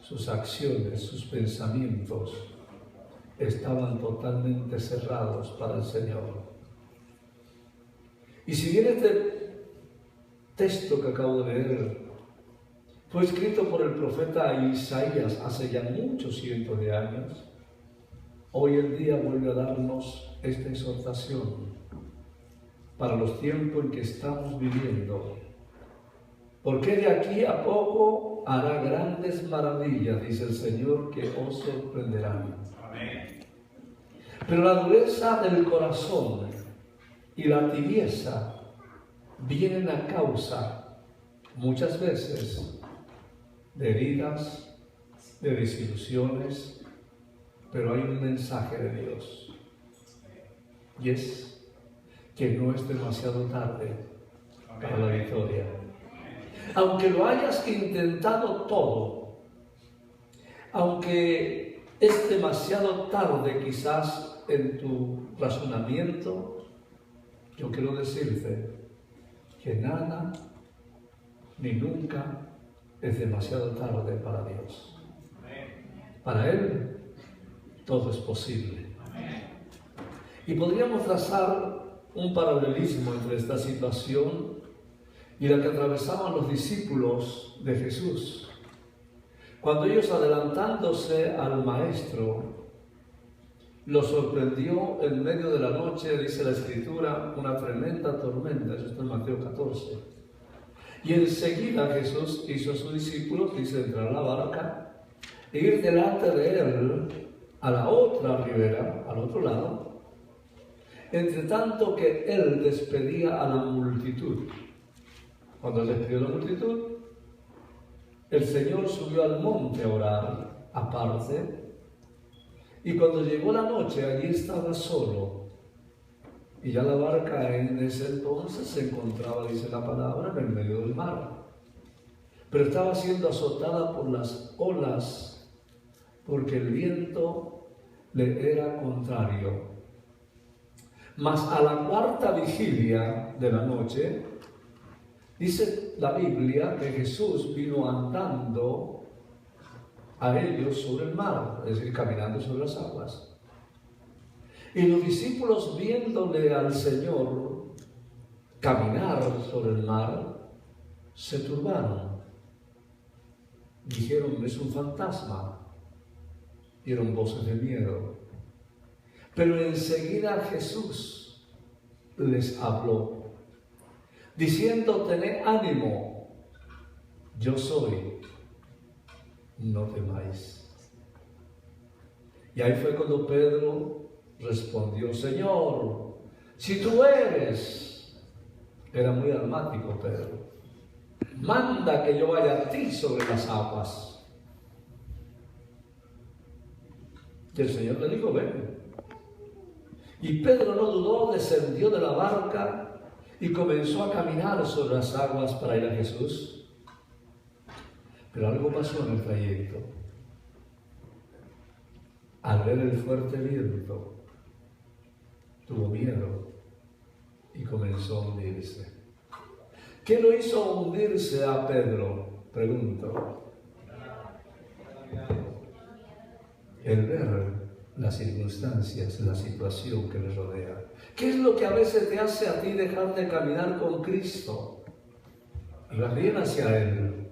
sus acciones, sus pensamientos estaban totalmente cerrados para el Señor. Y si bien este texto que acabo de leer fue escrito por el profeta Isaías hace ya muchos cientos de años, hoy en día vuelve a darnos esta exhortación para los tiempos en que estamos viviendo. Porque de aquí a poco hará grandes maravillas, dice el Señor, que os sorprenderán. Amén. Pero la dureza del corazón y la tibieza vienen a causa, muchas veces, de heridas, de desilusiones, pero hay un mensaje de Dios, y es que no es demasiado tarde para la victoria. Aunque lo hayas intentado todo, aunque es demasiado tarde quizás en tu razonamiento, yo quiero decirte que nada ni nunca es demasiado tarde para Dios. Para Él todo es posible. Y podríamos trazar un paralelismo entre esta situación y la que atravesaban los discípulos de Jesús. Cuando ellos, adelantándose al Maestro, lo sorprendió en medio de la noche, dice la Escritura, una tremenda tormenta. Eso está en Mateo 14. Y enseguida Jesús hizo a sus discípulos, dice, entrar a la barca e ir delante de él a la otra ribera, al otro lado, entre tanto que él despedía a la multitud. Cuando él despidió a la multitud, el Señor subió al monte a orar aparte, y cuando llegó la noche, allí estaba solo, y ya la barca en ese entonces se encontraba, dice la palabra, en el medio del mar, pero estaba siendo azotada por las olas, porque el viento le era contrario. Mas a la cuarta vigilia de la noche, dice la Biblia que Jesús vino andando a ellos sobre el mar, es decir, caminando sobre las aguas. Y los discípulos, viéndole al Señor caminar sobre el mar, se turbaron. Dijeron, es un fantasma. Dieron voces de miedo. Pero enseguida Jesús les habló, diciendo, tened ánimo, yo soy, no temáis. Y ahí fue cuando Pedro respondió, Señor, si tú eres, era muy dramático Pedro, manda que yo vaya a ti sobre las aguas. Y el Señor le dijo, ven. Y Pedro no dudó, descendió de la barca y comenzó a caminar sobre las aguas para ir a Jesús. Pero algo pasó en el trayecto. Al ver el fuerte viento, tuvo miedo y comenzó a hundirse. ¿Qué lo hizo hundirse a Pedro? Pregunto. El ver las circunstancias, la situación que le rodea. ¿Qué es lo que a veces te hace a ti dejar de caminar con Cristo? Y vas bien hacia Él.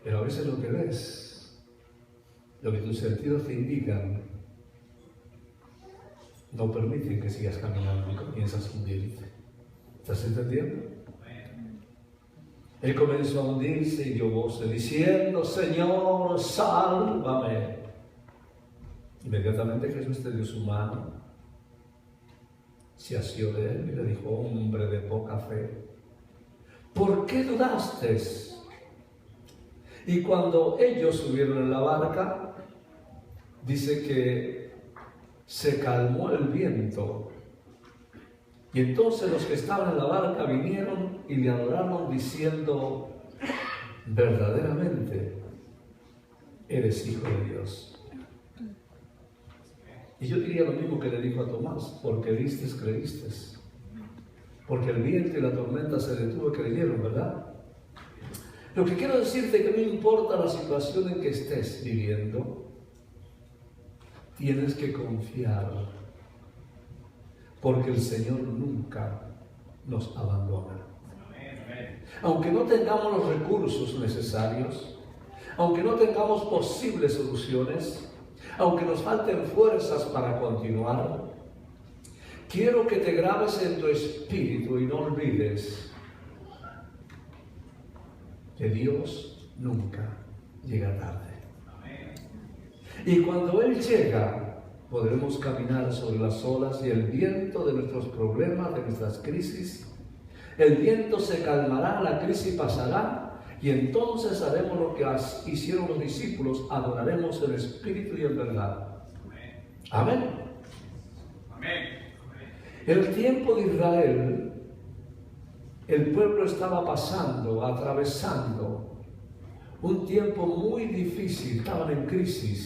Pero a veces lo que ves, lo que tus sentidos te indican, no permiten que sigas caminando y comienzas a hundirte. ¿Estás entendiendo? Él comenzó a hundirse y dio voces diciendo, Señor, sálvame. Inmediatamente Jesús te dio su mano, se asió de él y le dijo, hombre de poca fe, ¿por qué dudaste? Y cuando ellos subieron en la barca, dice que se calmó el viento. Y entonces los que estaban en la barca vinieron y le adoraron diciendo, verdaderamente eres Hijo de Dios. Y yo diría lo mismo que le dijo a Tomás, porque vistes, creíste. Porque el viento y la tormenta se detuvo y creyeron, ¿verdad? Lo que quiero decirte es que no importa la situación en que estés viviendo, tienes que confiar, porque el Señor nunca nos abandona. Aunque no tengamos los recursos necesarios, aunque no tengamos posibles soluciones, aunque nos falten fuerzas para continuar, quiero que te grabes en tu espíritu y no olvides que Dios nunca llega tarde. Y cuando Él llega, podremos caminar sobre las olas y el viento de nuestros problemas, de nuestras crisis. El viento se calmará, la crisis pasará y entonces haremos lo que hicieron los discípulos, adoraremos en espíritu y en verdad. Amén. Amén. En el tiempo de Israel, el pueblo estaba pasando, atravesando un tiempo muy difícil, estaban en crisis.